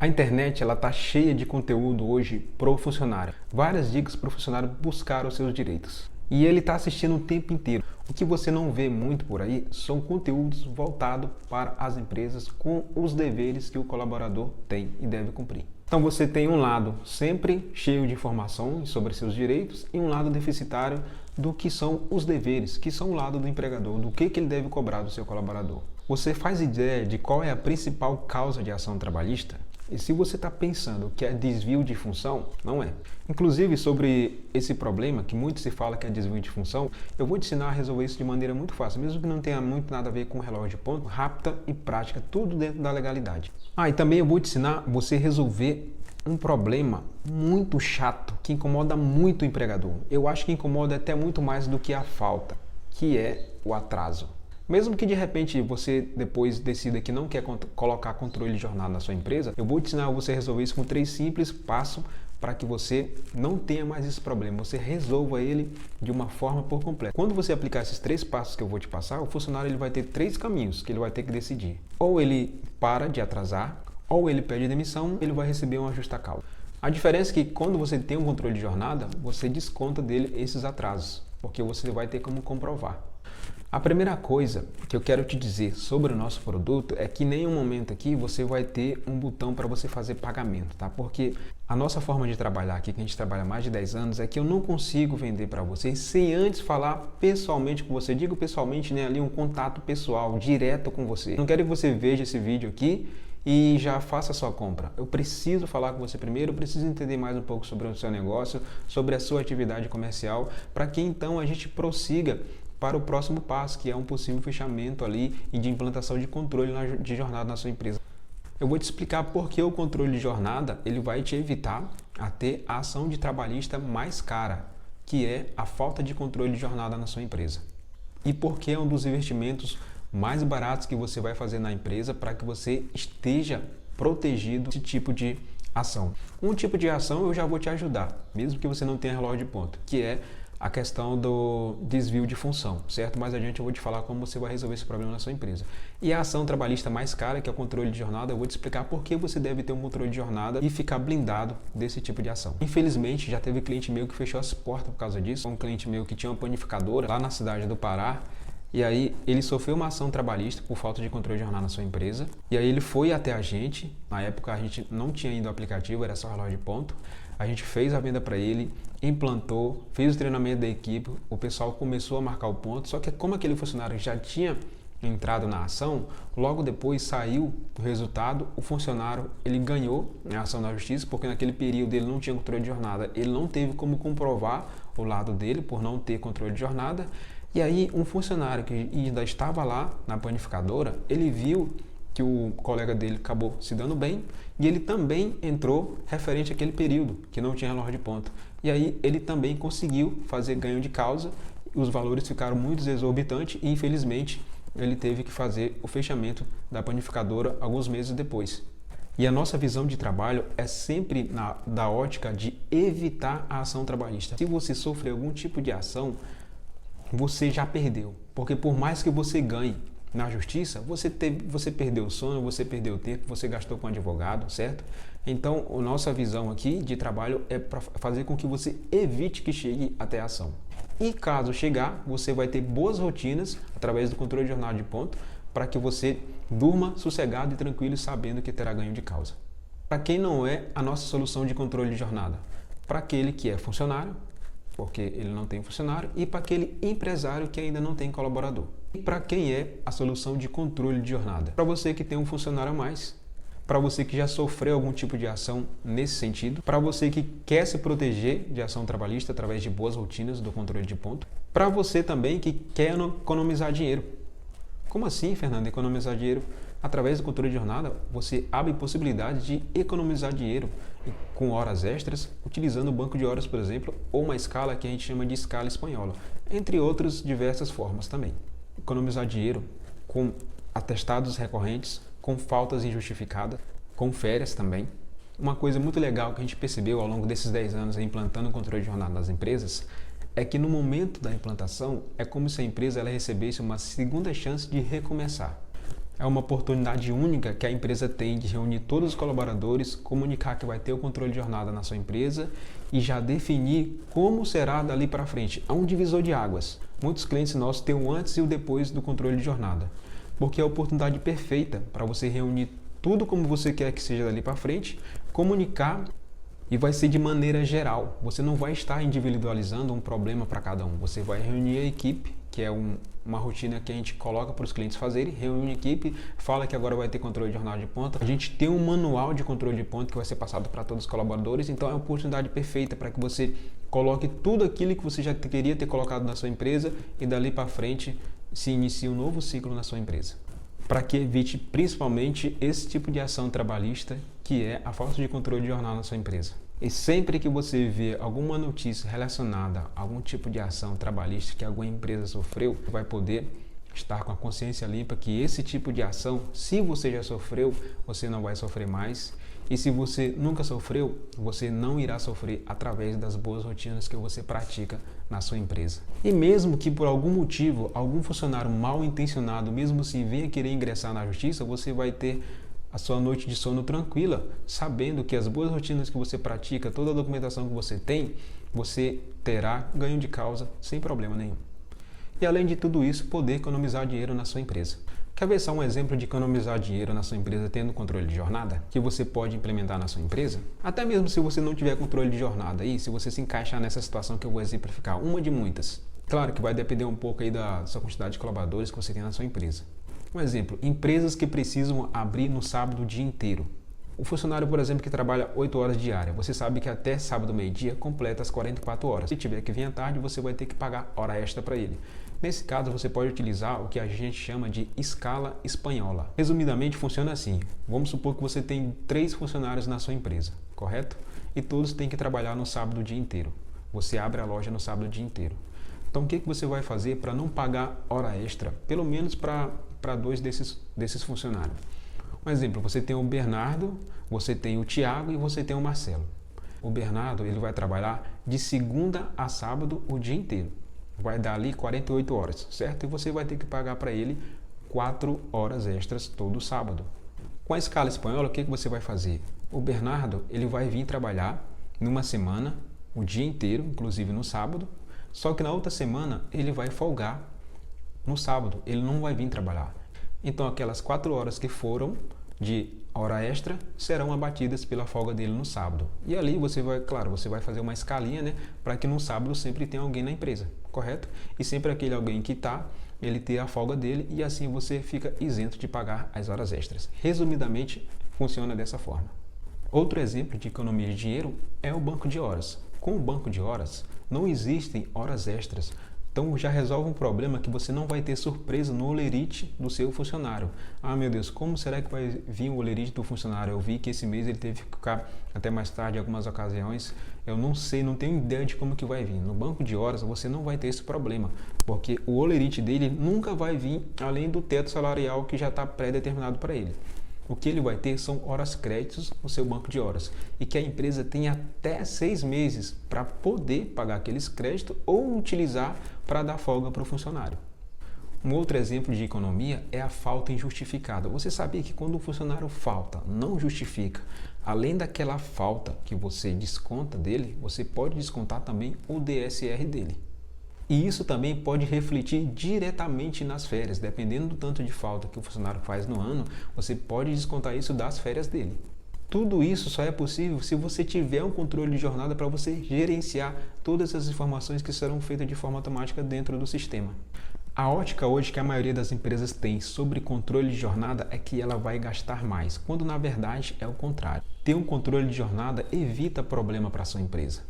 A internet ela tá cheia de conteúdo hoje pro funcionário. Várias dicas para o funcionário buscar os seus direitos. E ele está assistindo o tempo inteiro. O que você não vê muito por aí são conteúdos voltados para as empresas com os deveres que o colaborador tem e deve cumprir. Então você tem um lado sempre cheio de informações sobre seus direitos e um lado deficitário do que são os deveres, que são o lado do empregador, do que ele deve cobrar do seu colaborador. Você faz ideia de qual é a principal causa de ação trabalhista? E se você está pensando que é desvio de função, não é. Inclusive, sobre esse problema, que muito se fala que é desvio de função, eu vou te ensinar a resolver isso de maneira muito fácil, mesmo que não tenha muito nada a ver com relógio de ponto, rápida e prática, tudo dentro da legalidade. E também eu vou te ensinar você resolver um problema muito chato, que incomoda muito o empregador. Eu acho que incomoda até muito mais do que a falta, que é o atraso. Mesmo que de repente você depois decida que não quer colocar controle de jornada na sua empresa, eu vou te ensinar você a resolver isso com 3 simples passos para que você não tenha mais esse problema, você resolva ele de uma forma por completo. Quando você aplicar esses 3 passos que eu vou te passar, o funcionário ele vai ter 3 caminhos que ele vai ter que decidir. Ou ele para de atrasar, ou ele pede demissão, ele vai receber um ajusta-causa. A diferença é que quando você tem um controle de jornada, você desconta dele esses atrasos, porque você vai ter como comprovar. A primeira coisa que eu quero te dizer sobre o nosso produto é que em nenhum momento aqui você vai ter um botão para você fazer pagamento, tá? Porque a nossa forma de trabalhar aqui, que a gente trabalha há mais de 10 anos, é que eu não consigo vender para vocês sem antes falar pessoalmente com você. Digo pessoalmente, né? Ali um contato pessoal, direto com você. Não quero que você veja esse vídeo aqui e já faça a sua compra. Eu preciso falar com você primeiro, eu preciso entender mais um pouco sobre o seu negócio, sobre a sua atividade comercial, para que então a gente prossiga para o próximo passo, que é um possível fechamento ali e de implantação de controle de jornada na sua empresa. Eu vou te explicar por que o controle de jornada ele vai te evitar a ter a ação de trabalhista mais cara, que é a falta de controle de jornada na sua empresa. E por que é um dos investimentos mais baratos que você vai fazer na empresa para que você esteja protegido desse tipo de ação. Um tipo de ação eu já vou te ajudar, mesmo que você não tenha relógio de ponto, que é a questão do desvio de função, certo? Mais adiante eu vou te falar como você vai resolver esse problema na sua empresa. E a ação trabalhista mais cara, que é o controle de jornada, eu vou te explicar por que você deve ter um controle de jornada e ficar blindado desse tipo de ação. Infelizmente, já teve cliente meu que fechou as portas por causa disso. Um cliente meu que tinha uma panificadora lá na cidade do Pará, e aí ele sofreu uma ação trabalhista por falta de controle de jornada na sua empresa. E aí ele foi até a gente, na época a gente não tinha ainda o aplicativo, era só relógio de ponto. A gente fez a venda para ele, implantou, fez o treinamento da equipe, o pessoal começou a marcar o ponto, só que como aquele funcionário já tinha entrado na ação, logo depois saiu o resultado, o funcionário ele ganhou a ação na justiça, porque naquele período ele não tinha controle de jornada, ele não teve como comprovar o lado dele por não ter controle de jornada, e aí um funcionário que ainda estava lá na panificadora, ele viu que o colega dele acabou se dando bem e ele também entrou referente àquele período que não tinha relógio de ponto. E aí ele também conseguiu fazer ganho de causa, os valores ficaram muito exorbitantes e infelizmente ele teve que fazer o fechamento da panificadora alguns meses depois. E a nossa visão de trabalho é sempre da ótica de evitar a ação trabalhista. Se você sofrer algum tipo de ação, você já perdeu, porque por mais que você ganhe na justiça, você perdeu o sono, você perdeu o tempo, você gastou com advogado, certo? Então, a nossa visão aqui de trabalho é para fazer com que você evite que chegue até a ação. E caso chegar, você vai ter boas rotinas através do controle de jornada de ponto para que você durma sossegado e tranquilo sabendo que terá ganho de causa. Para quem não é a nossa solução de controle de jornada? Para aquele que é funcionário, porque ele não tem funcionário, e para aquele empresário que ainda não tem colaborador. E para quem é a solução de controle de jornada? Para você que tem um funcionário a mais, para você que já sofreu algum tipo de ação nesse sentido, para você que quer se proteger de ação trabalhista através de boas rotinas do controle de ponto, para você também que quer economizar dinheiro. Como assim, Fernando, economizar dinheiro? Através do controle de jornada, você abre possibilidade de economizar dinheiro com horas extras, utilizando o banco de horas, por exemplo, ou uma escala que a gente chama de escala espanhola, entre outras diversas formas também. Economizar dinheiro com atestados recorrentes, com faltas injustificadas, com férias também. Uma coisa muito legal que a gente percebeu ao longo desses 10 anos implantando o controle de jornada nas empresas é que no momento da implantação é como se a empresa ela recebesse uma segunda chance de recomeçar. É uma oportunidade única que a empresa tem de reunir todos os colaboradores, comunicar que vai ter o controle de jornada na sua empresa e já definir como será dali para frente. É um divisor de águas. Muitos clientes nossos têm o antes e o depois do controle de jornada, porque é a oportunidade perfeita para você reunir tudo como você quer que seja dali para frente, comunicar e vai ser de maneira geral. Você não vai estar individualizando um problema para cada um. Você vai reunir a equipe, que é uma rotina que a gente coloca para os clientes fazerem, reúne a equipe, fala que agora vai ter controle de jornada de ponta. A gente tem um manual de controle de ponta que vai ser passado para todos os colaboradores, então é a oportunidade perfeita para que você coloque tudo aquilo que você já queria ter colocado na sua empresa e dali para frente se inicie um novo ciclo na sua empresa. Para que evite principalmente esse tipo de ação trabalhista, que é a falta de controle de jornada na sua empresa. E sempre que você vê alguma notícia relacionada a algum tipo de ação trabalhista que alguma empresa sofreu, vai poder estar com a consciência limpa que esse tipo de ação, se você já sofreu, você não vai sofrer mais. E se você nunca sofreu, você não irá sofrer através das boas rotinas que você pratica na sua empresa. E mesmo que por algum motivo, algum funcionário mal intencionado, mesmo se venha querer ingressar na justiça, você vai ter a sua noite de sono tranquila, sabendo que as boas rotinas que você pratica, toda a documentação que você tem, você terá ganho de causa sem problema nenhum. E além de tudo isso, poder economizar dinheiro na sua empresa. Quer ver só um exemplo de economizar dinheiro na sua empresa tendo controle de jornada? Que você pode implementar na sua empresa? Até mesmo se você não tiver controle de jornada aí, se você se encaixar nessa situação que eu vou exemplificar, uma de muitas. Claro que vai depender um pouco aí da sua quantidade de colaboradores que você tem na sua empresa. Um exemplo, empresas que precisam abrir no sábado o dia inteiro. O funcionário, por exemplo, que trabalha 8 horas diárias, você sabe que até sábado meio-dia completa as 44 horas. Se tiver que vir à tarde, você vai ter que pagar hora extra para ele. Nesse caso, você pode utilizar o que a gente chama de escala espanhola. Resumidamente, funciona assim. Vamos supor que você tem 3 funcionários na sua empresa, correto? E todos têm que trabalhar no sábado o dia inteiro. Você abre a loja no sábado o dia inteiro. Então, o que você vai fazer para não pagar hora extra? Pelo menos para 2 desses funcionários. Um exemplo, você tem o Bernardo, você tem o Tiago e você tem o Marcelo. O Bernardo ele vai trabalhar de segunda a sábado o dia inteiro. Vai dar ali 48 horas, certo? E você vai ter que pagar para ele 4 horas extras todo sábado. Com a escala espanhola, o que você vai fazer? O Bernardo ele vai vir trabalhar numa semana, o dia inteiro, inclusive no sábado, só que na outra semana ele vai folgar no sábado, ele não vai vir trabalhar. Então aquelas 4 horas que foram de hora extra serão abatidas pela folga dele no sábado. E ali você vai fazer uma escalinha, né, para que no sábado sempre tenha alguém na empresa, correto? E sempre aquele alguém que ele ter a folga dele e assim você fica isento de pagar as horas extras. Resumidamente, funciona dessa forma. Outro exemplo de economia de dinheiro é o banco de horas. Com o banco de horas, não existem horas extras. Então já resolve um problema que você não vai ter surpresa no holerite do seu funcionário. Ah, meu Deus, como será que vai vir o holerite do funcionário? Eu vi que esse mês ele teve que ficar até mais tarde em algumas ocasiões. Eu não sei, não tenho ideia de como que vai vir. No banco de horas você não vai ter esse problema, porque o holerite dele nunca vai vir além do teto salarial que já está pré-determinado para ele. O que ele vai ter são horas créditos no seu banco de horas e que a empresa tem até 6 meses para poder pagar aqueles créditos ou utilizar para dar folga para o funcionário. Um outro exemplo de economia é a falta injustificada. Você sabia que quando o funcionário falta, não justifica, além daquela falta que você desconta dele, você pode descontar também o DSR dele. E isso também pode refletir diretamente nas férias. Dependendo do tanto de falta que o funcionário faz no ano, você pode descontar isso das férias dele. Tudo isso só é possível se você tiver um controle de jornada para você gerenciar todas as informações que serão feitas de forma automática dentro do sistema. A ótica hoje que a maioria das empresas tem sobre controle de jornada é que ela vai gastar mais, quando na verdade é o contrário. Ter um controle de jornada evita problema para a sua empresa.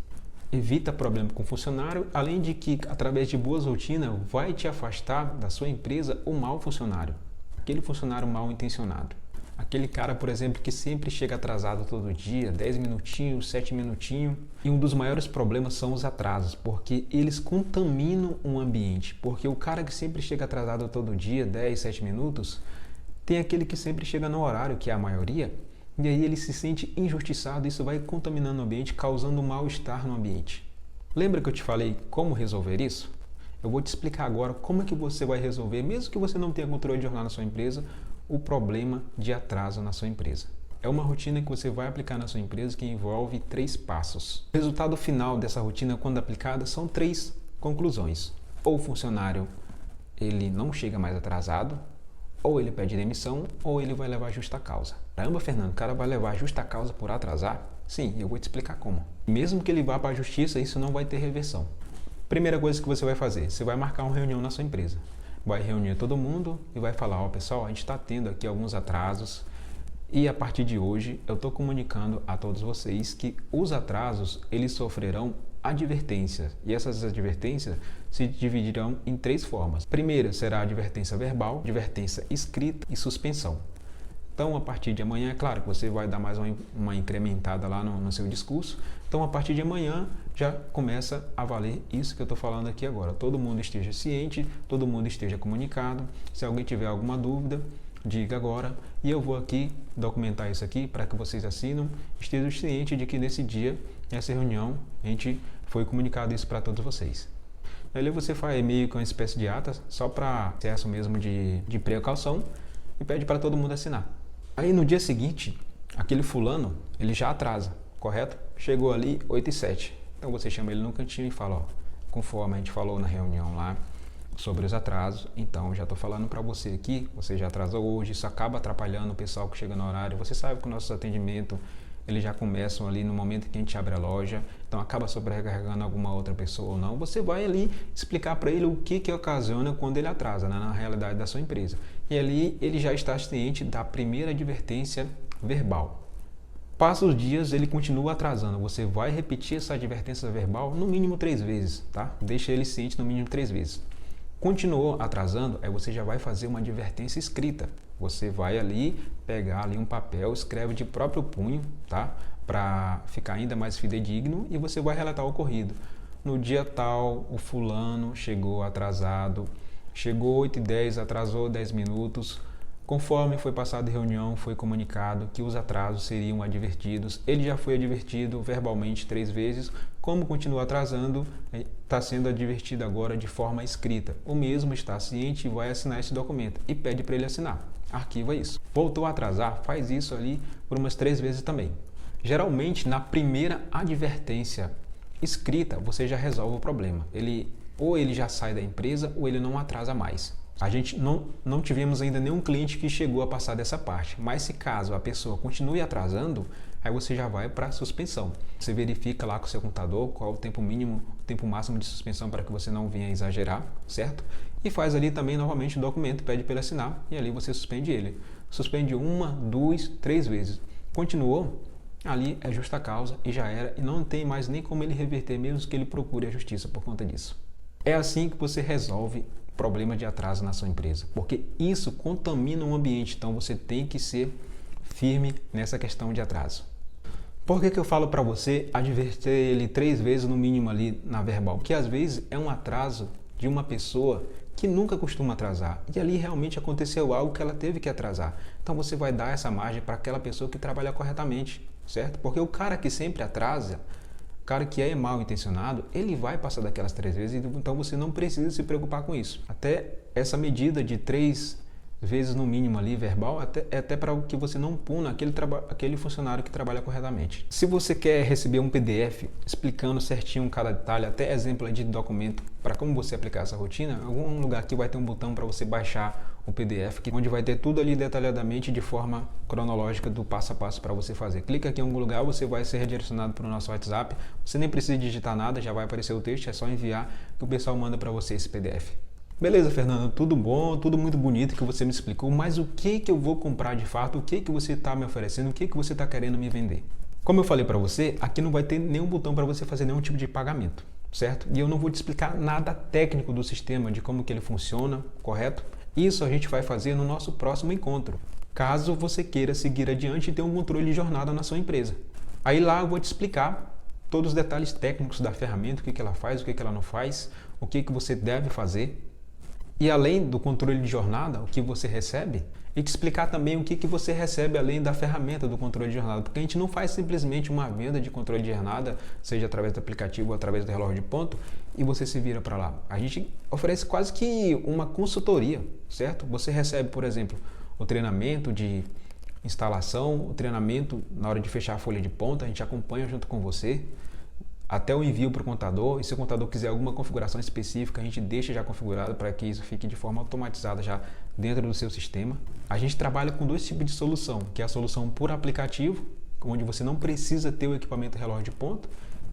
Evita problema com o funcionário, além de que, através de boas rotinas, vai te afastar da sua empresa o mau funcionário, aquele funcionário mal intencionado. Aquele cara, por exemplo, que sempre chega atrasado todo dia, 10 minutinhos, 7 minutinhos. E um dos maiores problemas são os atrasos, porque eles contaminam o ambiente. Porque o cara que sempre chega atrasado todo dia, 10, 7 minutos, tem aquele que sempre chega no horário, que é a maioria, e aí ele se sente injustiçado, isso vai contaminando o ambiente, causando mal-estar no ambiente. Lembra que eu te falei como resolver isso? Eu vou te explicar agora como é que você vai resolver, mesmo que você não tenha controle de jornada na sua empresa, o problema de atraso na sua empresa. É uma rotina que você vai aplicar na sua empresa que envolve 3 passos. O resultado final dessa rotina, quando aplicada, são 3 conclusões. Ou o funcionário ele não chega mais atrasado, ou ele pede demissão, ou ele vai levar justa causa. Caramba, Fernando, o cara vai levar justa causa por atrasar? Sim, eu vou te explicar como. Mesmo que ele vá para a justiça, isso não vai ter reversão. Primeira coisa que você vai fazer, você vai marcar uma reunião na sua empresa. Vai reunir todo mundo e vai falar, ó, pessoal, a gente está tendo aqui alguns atrasos e a partir de hoje eu estou comunicando a todos vocês que os atrasos, eles sofrerão advertências. E essas advertências se dividirão em 3 formas. Primeira será a advertência verbal, advertência escrita e suspensão. Então, a partir de amanhã, é claro que você vai dar mais uma incrementada lá no seu discurso. Então, a partir de amanhã, já começa a valer isso que eu estou falando aqui agora. Todo mundo esteja ciente, todo mundo esteja comunicado. Se alguém tiver alguma dúvida, diga agora. E eu vou aqui documentar isso aqui para que vocês assinam. Estejam cientes de que nesse dia, nessa reunião, a gente foi comunicado isso para todos vocês. Ali você faz meio que uma espécie de ata, só para acesso mesmo de precaução, e pede para todo mundo assinar. Aí no dia seguinte, aquele fulano, ele já atrasa, correto? Chegou ali 8h07. Então você chama ele no cantinho e fala, ó, conforme a gente falou na reunião lá sobre os atrasos, então já estou falando para você aqui, você já atrasou hoje, isso acaba atrapalhando o pessoal que chega no horário. Você sabe que o nosso atendimento, eles já começam ali no momento que a gente abre a loja, então acaba sobrecarregando alguma outra pessoa ou não. Você vai ali explicar para ele o que ocasiona quando ele atrasa, né, na realidade da sua empresa. E ali ele já está ciente da primeira advertência verbal. Passa os dias, ele continua atrasando. Você vai repetir essa advertência verbal no mínimo 3 vezes, tá? Deixa ele ciente no mínimo 3 vezes. Continuou atrasando, aí você já vai fazer uma advertência escrita. Você vai ali pegar ali um papel, escreve de próprio punho, tá? Para ficar ainda mais fidedigno, e você vai relatar o ocorrido. No dia tal, o fulano chegou atrasado, chegou 8h10, atrasou 10 minutos. Conforme foi passada a reunião, foi comunicado que os atrasos seriam advertidos. Ele já foi advertido verbalmente 3 vezes. Como continua atrasando, está sendo advertido agora de forma escrita. O mesmo está ciente e vai assinar esse documento e pede para ele assinar. Arquiva isso. Voltou a atrasar, faz isso ali por umas 3 vezes também. Geralmente, na primeira advertência escrita, você já resolve o problema. Ou ele já sai da empresa ou ele não atrasa mais. A gente não tivemos ainda nenhum cliente que chegou a passar dessa parte, mas se caso a pessoa continue atrasando, aí você já vai para a suspensão. Você verifica lá com o seu contador qual é o tempo mínimo, o tempo máximo de suspensão para que você não venha exagerar, certo? E faz ali também novamente o documento, pede para ele assinar e ali você suspende ele. Suspende 1, 2, 3 vezes. Continuou, ali é justa causa e já era, e não tem mais nem como ele reverter, mesmo que ele procure a justiça por conta disso. É assim que você resolve problema de atraso na sua empresa, porque isso contamina o ambiente, então você tem que ser firme nessa questão de atraso. Por que eu falo para você adverter ele 3 vezes no mínimo ali na verbal? Porque às vezes é um atraso de uma pessoa que nunca costuma atrasar e ali realmente aconteceu algo que ela teve que atrasar. Então você vai dar essa margem para aquela pessoa que trabalha corretamente, certo? Porque o cara que sempre atrasa, o cara que é mal intencionado, ele vai passar daquelas 3 vezes, então você não precisa se preocupar com isso. Até essa medida de 3 vezes no mínimo ali verbal, até para que você não puna aquele funcionário que trabalha corretamente. Se você quer receber um PDF explicando certinho cada detalhe, até exemplo de documento para como você aplicar essa rotina, em algum lugar aqui vai ter um botão para você baixar o PDF, onde vai ter tudo ali detalhadamente de forma cronológica do passo a passo para você fazer. Clica aqui em algum lugar, você vai ser redirecionado para o nosso WhatsApp. Você nem precisa digitar nada, já vai aparecer o texto, é só enviar que o pessoal manda para você esse PDF. Beleza, Fernando, tudo bom, tudo muito bonito que você me explicou, mas o que eu vou comprar de fato, o que você está me oferecendo, o que você está querendo me vender? Como eu falei para você, aqui não vai ter nenhum botão para você fazer nenhum tipo de pagamento, certo? E eu não vou te explicar nada técnico do sistema, de como que ele funciona, correto? Isso a gente vai fazer no nosso próximo encontro, caso você queira seguir adiante e ter um controle de jornada na sua empresa. Aí lá eu vou te explicar todos os detalhes técnicos da ferramenta, o que ela faz, o que ela não faz, o que você deve fazer. E além do controle de jornada, o que você recebe, e te explicar também o que você recebe além da ferramenta do controle de jornada, porque a gente não faz simplesmente uma venda de controle de jornada, seja através do aplicativo ou através do relógio de ponto, e você se vira para lá. A gente oferece quase que uma consultoria, certo? Você recebe, por exemplo, o treinamento de instalação, o treinamento na hora de fechar a folha de ponta, a gente acompanha junto com você, até o envio para o contador, e se o contador quiser alguma configuração específica, a gente deixa já configurado para que isso fique de forma automatizada já dentro do seu sistema. A gente trabalha com dois tipos de solução, que é a solução por aplicativo, onde você não precisa ter o equipamento relógio de ponta,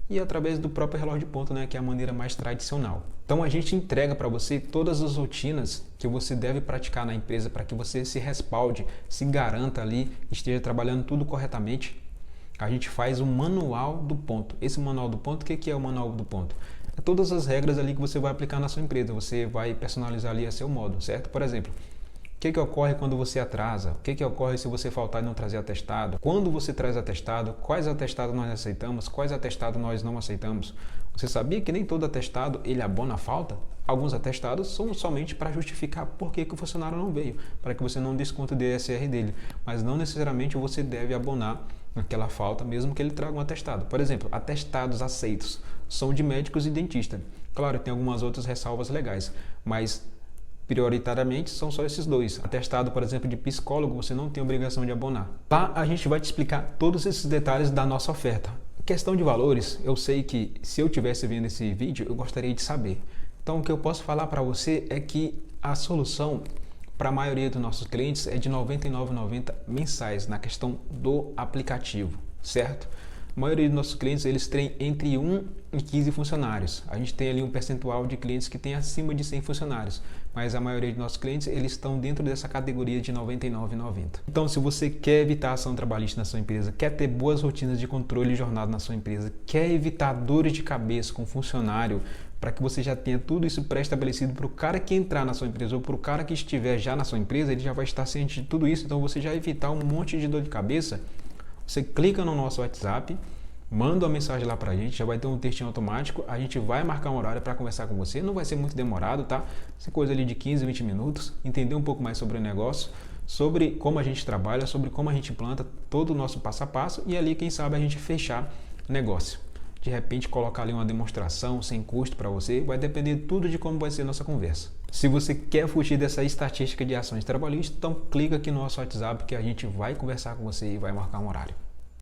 e através do próprio relógio de ponta, né, que é a maneira mais tradicional. Então a gente entrega para você todas as rotinas que você deve praticar na empresa para que você se respalde, se garanta ali, esteja trabalhando tudo corretamente. A gente faz um manual do ponto. Esse manual do ponto, o que é o manual do ponto? É todas as regras ali que você vai aplicar na sua empresa, você vai personalizar ali a seu modo, certo? Por exemplo, o que ocorre quando você atrasa? O que ocorre se você faltar e não trazer atestado? Quando você traz atestado? Quais atestados nós aceitamos? Quais atestados nós não aceitamos? Você sabia que nem todo atestado ele abona a falta? Alguns atestados são somente para justificar por que o funcionário não veio, para que você não desconte o DSR dele, mas não necessariamente você deve abonar aquela falta, mesmo que ele traga um atestado. Por exemplo, atestados aceitos são de médicos e dentistas. Claro, tem algumas outras ressalvas legais, mas prioritariamente são só esses dois. Atestado, por exemplo, de psicólogo, você não tem obrigação de abonar. Lá a gente vai te explicar todos esses detalhes da nossa oferta. Questão de valores, eu sei que se eu estivesse vendo esse vídeo, eu gostaria de saber. Então, o que eu posso falar para você é que a solução para a maioria dos nossos clientes é de R$ 99,90 mensais na questão do aplicativo, certo? A maioria dos nossos clientes eles têm entre 1 e 15 funcionários. A gente tem ali um percentual de clientes que tem acima de 100 funcionários, mas a maioria dos nossos clientes eles estão dentro dessa categoria de R$ 99,90. Então, se você quer evitar ação trabalhista na sua empresa, quer ter boas rotinas de controle de jornada na sua empresa, quer evitar dores de cabeça com funcionário, para que você já tenha tudo isso pré-estabelecido para o cara que entrar na sua empresa ou para o cara que estiver já na sua empresa, ele já vai estar ciente de tudo isso, então você já evitar um monte de dor de cabeça, você clica no nosso WhatsApp, manda uma mensagem lá pra gente, já vai ter um textinho automático, a gente vai marcar um horário para conversar com você, não vai ser muito demorado, tá? Essa coisa ali de 15, 20 minutos, entender um pouco mais sobre o negócio, sobre como a gente trabalha, sobre como a gente planta, todo o nosso passo a passo e ali, quem sabe, a gente fechar negócio. De repente, colocar ali uma demonstração sem custo para você, vai depender tudo de como vai ser a nossa conversa. Se você quer fugir dessa estatística de ações trabalhistas, então clica aqui no nosso WhatsApp que a gente vai conversar com você e vai marcar um horário.